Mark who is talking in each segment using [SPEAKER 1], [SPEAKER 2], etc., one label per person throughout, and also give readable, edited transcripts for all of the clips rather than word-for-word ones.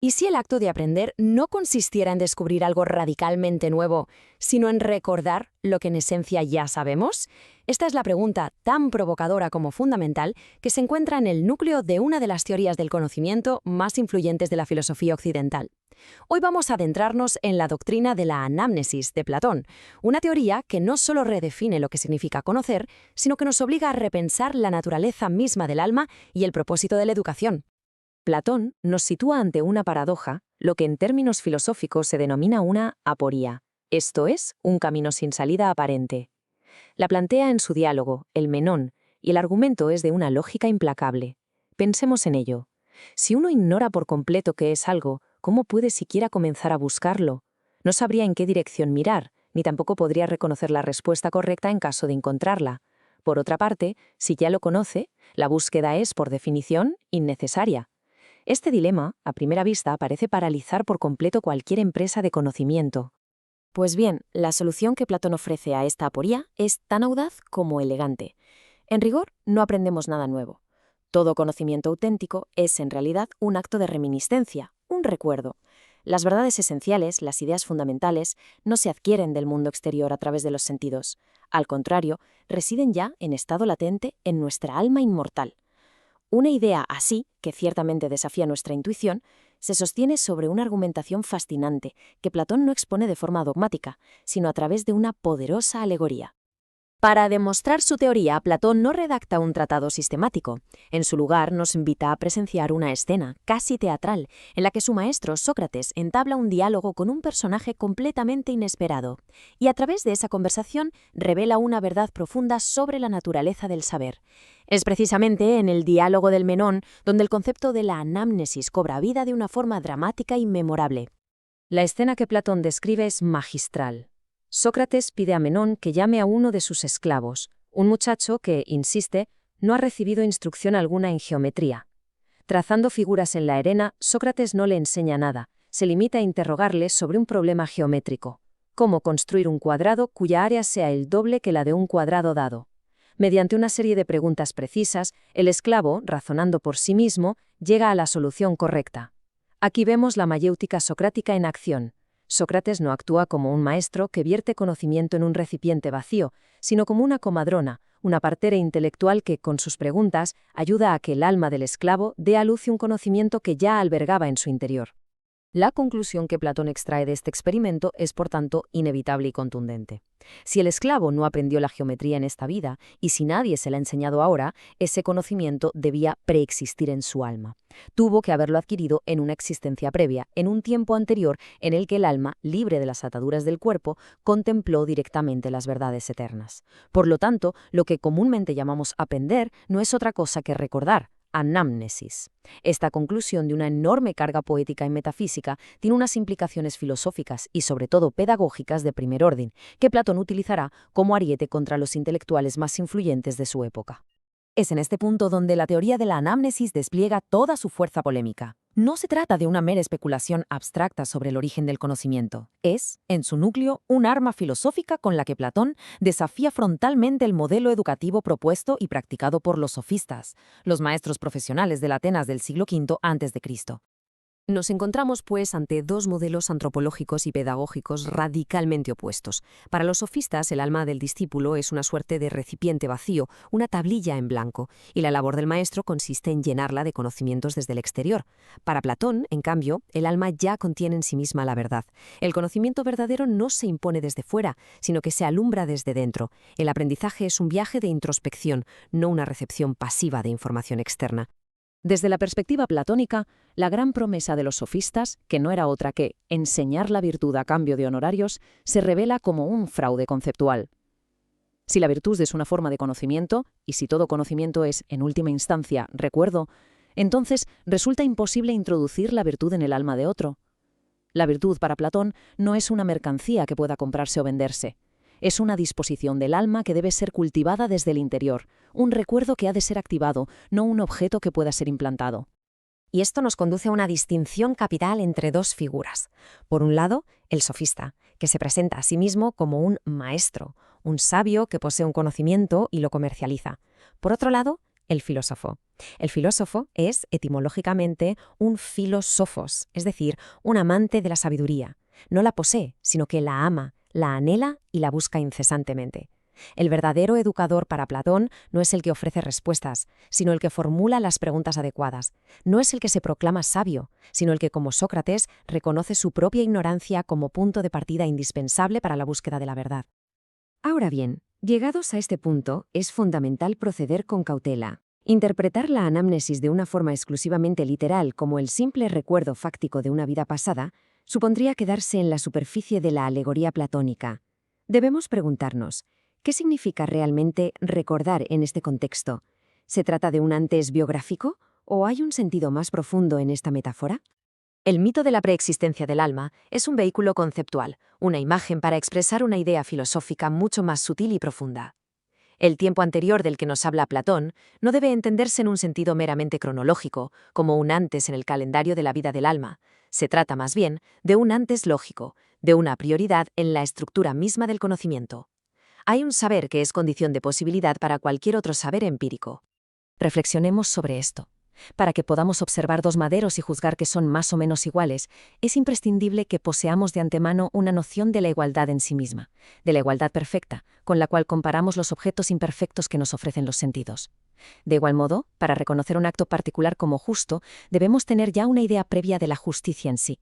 [SPEAKER 1] ¿Y si el acto de aprender no consistiera en descubrir algo radicalmente nuevo, sino en recordar lo que en esencia ya sabemos? Esta es la pregunta tan provocadora como fundamental que se encuentra en el núcleo de una de las teorías del conocimiento más influyentes de la filosofía occidental. Hoy vamos a adentrarnos en la doctrina de la anámnesis de Platón, una teoría que no solo redefine lo que significa conocer, sino que nos obliga a repensar la naturaleza misma del alma y el propósito de la educación.
[SPEAKER 2] Platón nos sitúa ante una paradoja, lo que en términos filosóficos se denomina una aporía, esto es, un camino sin salida aparente. La plantea en su diálogo, el Menón, y el argumento es de una lógica implacable. Pensemos en ello. Si uno ignora por completo qué es algo, ¿cómo puede siquiera comenzar a buscarlo? No sabría en qué dirección mirar, ni tampoco podría reconocer la respuesta correcta en caso de encontrarla. Por otra parte, si ya lo conoce, la búsqueda es, por definición, innecesaria. Este dilema, a primera vista, parece paralizar por completo cualquier empresa de conocimiento.
[SPEAKER 3] Pues bien, la solución que Platón ofrece a esta aporía es tan audaz como elegante. En rigor, no aprendemos nada nuevo. Todo conocimiento auténtico es, en realidad, un acto de reminiscencia, un recuerdo. Las verdades esenciales, las ideas fundamentales, no se adquieren del mundo exterior a través de los sentidos. Al contrario, residen ya en estado latente en nuestra alma inmortal. Una idea así, que ciertamente desafía nuestra intuición, se sostiene sobre una argumentación fascinante que Platón no expone de forma dogmática, sino a través de una poderosa alegoría. Para demostrar su teoría, Platón no redacta un tratado sistemático. En su lugar, nos invita a presenciar una escena, casi teatral, en la que su maestro, Sócrates, entabla un diálogo con un personaje completamente inesperado, y a través de esa conversación revela una verdad profunda sobre la naturaleza del saber. Es precisamente en el diálogo del Menón donde el concepto de la anámnesis cobra vida de una forma dramática y memorable.
[SPEAKER 2] La escena que Platón describe es magistral. Sócrates pide a Menón que llame a uno de sus esclavos, un muchacho que, insiste, no ha recibido instrucción alguna en geometría. Trazando figuras en la arena, Sócrates no le enseña nada, se limita a interrogarle sobre un problema geométrico: cómo construir un cuadrado cuya área sea el doble que la de un cuadrado dado. Mediante una serie de preguntas precisas, el esclavo, razonando por sí mismo, llega a la solución correcta. Aquí vemos la mayéutica socrática en acción. Sócrates no actúa como un maestro que vierte conocimiento en un recipiente vacío, sino como una comadrona, una partera intelectual que, con sus preguntas, ayuda a que el alma del esclavo dé a luz un conocimiento que ya albergaba en su interior. La conclusión que Platón extrae de este experimento es, por tanto, inevitable y contundente. Si el esclavo no aprendió la geometría en esta vida, y si nadie se la ha enseñado ahora, ese conocimiento debía preexistir en su alma. Tuvo que haberlo adquirido en una existencia previa, en un tiempo anterior en el que el alma, libre de las ataduras del cuerpo, contempló directamente las verdades eternas. Por lo tanto, lo que comúnmente llamamos aprender no es otra cosa que recordar. Anámnesis. Esta conclusión de una enorme carga poética y metafísica tiene unas implicaciones filosóficas y sobre todo pedagógicas de primer orden, que Platón utilizará como ariete contra los intelectuales más influyentes de su época. Es en este punto donde la teoría de la anámnesis despliega toda su fuerza polémica. No se trata de una mera especulación abstracta sobre el origen del conocimiento. Es, en su núcleo, un arma filosófica con la que Platón desafía frontalmente el modelo educativo propuesto y practicado por los sofistas, los maestros profesionales de la Atenas del siglo V a.C. Nos encontramos, pues, ante dos modelos antropológicos y pedagógicos radicalmente opuestos. Para los sofistas, el alma del discípulo es una suerte de recipiente vacío, una tablilla en blanco, y la labor del maestro consiste en llenarla de conocimientos desde el exterior. Para Platón, en cambio, el alma ya contiene en sí misma la verdad. El conocimiento verdadero no se impone desde fuera, sino que se alumbra desde dentro. El aprendizaje es un viaje de introspección, no una recepción pasiva de información externa. Desde la perspectiva platónica, la gran promesa de los sofistas, que no era otra que enseñar la virtud a cambio de honorarios, se revela como un fraude conceptual. Si la virtud es una forma de conocimiento, y si todo conocimiento es, en última instancia, recuerdo, entonces resulta imposible introducir la virtud en el alma de otro. La virtud para Platón no es una mercancía que pueda comprarse o venderse. Es una disposición del alma que debe ser cultivada desde el interior, un recuerdo que ha de ser activado, no un objeto que pueda ser implantado. Y esto nos conduce a una distinción capital entre dos figuras. Por un lado, el sofista, que se presenta a sí mismo como un maestro, un sabio que posee un conocimiento y lo comercializa. Por otro lado, El filósofo. El filósofo es, etimológicamente, un filósofos, es decir, un amante de la sabiduría. No la posee, sino que la ama, la anhela y la busca incesantemente. El verdadero educador para Platón no es el que ofrece respuestas, sino el que formula las preguntas adecuadas. No es el que se proclama sabio, sino el que, como Sócrates, reconoce su propia ignorancia como punto de partida indispensable para la búsqueda de la verdad. Ahora bien, llegados a este punto, es fundamental proceder con cautela. Interpretar la anamnesis de una forma exclusivamente literal como el simple recuerdo fáctico de una vida pasada supondría quedarse en la superficie de la alegoría platónica. Debemos preguntarnos, ¿qué significa realmente recordar en este contexto? ¿Se trata de un antes biográfico o hay un sentido más profundo en esta metáfora? El mito de la preexistencia del alma es un vehículo conceptual, una imagen para expresar una idea filosófica mucho más sutil y profunda. El tiempo anterior del que nos habla Platón no debe entenderse en un sentido meramente cronológico, como un antes en el calendario de la vida del alma. Se trata más bien de un antes lógico, de una prioridad en la estructura misma del conocimiento. Hay un saber que es condición de posibilidad para cualquier otro saber empírico. Reflexionemos sobre esto. Para que podamos observar dos maderos y juzgar que son más o menos iguales, es imprescindible que poseamos de antemano una noción de la igualdad en sí misma, de la igualdad perfecta, con la cual comparamos los objetos imperfectos que nos ofrecen los sentidos. De igual modo, para reconocer un acto particular como justo, debemos tener ya una idea previa de la justicia en sí.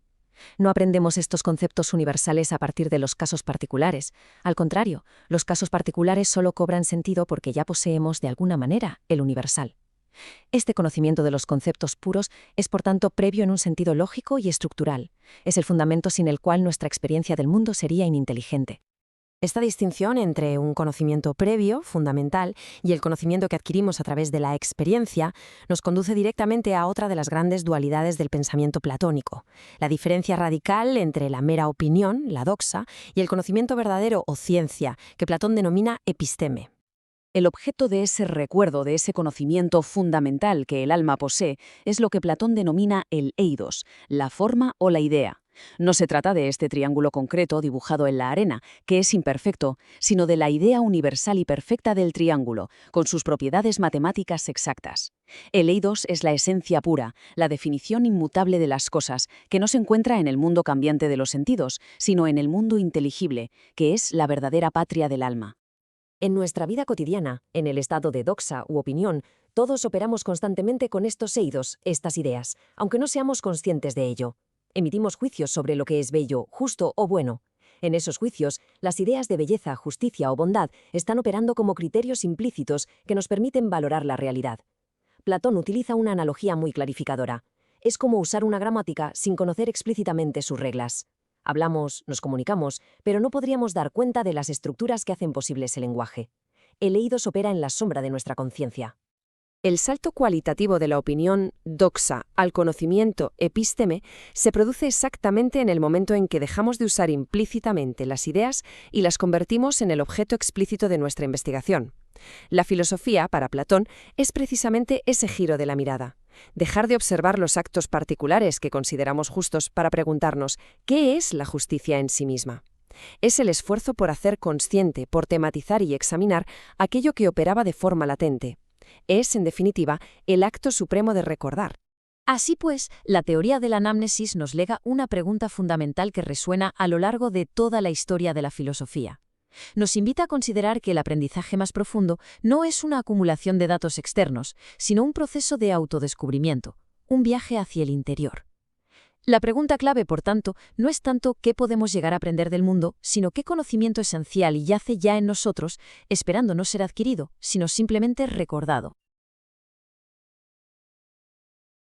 [SPEAKER 2] No aprendemos estos conceptos universales a partir de los casos particulares. Al contrario, los casos particulares solo cobran sentido porque ya poseemos de alguna manera el universal. Este conocimiento de los conceptos puros es, por tanto, previo en un sentido lógico y estructural. Es el fundamento sin el cual nuestra experiencia del mundo sería ininteligente.
[SPEAKER 1] Esta distinción entre un conocimiento previo, fundamental, y el conocimiento que adquirimos a través de la experiencia nos conduce directamente a otra de las grandes dualidades del pensamiento platónico, la diferencia radical entre la mera opinión, la doxa, y el conocimiento verdadero o ciencia, que Platón denomina episteme.
[SPEAKER 4] El objeto de ese recuerdo, de ese conocimiento fundamental que el alma posee, es lo que Platón denomina el eidos, la forma o la idea. No se trata de este triángulo concreto dibujado en la arena, que es imperfecto, sino de la idea universal y perfecta del triángulo, con sus propiedades matemáticas exactas. El eidos es la esencia pura, la definición inmutable de las cosas, que no se encuentra en el mundo cambiante de los sentidos, sino en el mundo inteligible, que es la verdadera patria del alma.
[SPEAKER 2] En nuestra vida cotidiana, en el estado de doxa u opinión, todos operamos constantemente con estos eidos, estas ideas, aunque no seamos conscientes de ello. Emitimos juicios sobre lo que es bello, justo o bueno. En esos juicios, las ideas de belleza, justicia o bondad están operando como criterios implícitos que nos permiten valorar la realidad. Platón utiliza una analogía muy clarificadora. Es como usar una gramática sin conocer explícitamente sus reglas. Hablamos, nos comunicamos, pero no podríamos dar cuenta de las estructuras que hacen posible ese lenguaje. El eidos opera en la sombra de nuestra conciencia.
[SPEAKER 1] El salto cualitativo de la opinión doxa al conocimiento epísteme se produce exactamente en el momento en que dejamos de usar implícitamente las ideas y las convertimos en el objeto explícito de nuestra investigación. La filosofía, para Platón, es precisamente ese giro de la mirada. Dejar de observar los actos particulares que consideramos justos para preguntarnos ¿qué es la justicia en sí misma? Es el esfuerzo por hacer consciente, por tematizar y examinar aquello que operaba de forma latente. Es, en definitiva, el acto supremo de recordar.
[SPEAKER 3] Así pues, la teoría de la anamnesis nos lega una pregunta fundamental que resuena a lo largo de toda la historia de la filosofía. Nos invita a considerar que el aprendizaje más profundo no es una acumulación de datos externos, sino un proceso de autodescubrimiento, un viaje hacia el interior. La pregunta clave, por tanto, no es tanto qué podemos llegar a aprender del mundo, sino qué conocimiento esencial yace ya en nosotros, esperando no ser adquirido, sino simplemente recordado.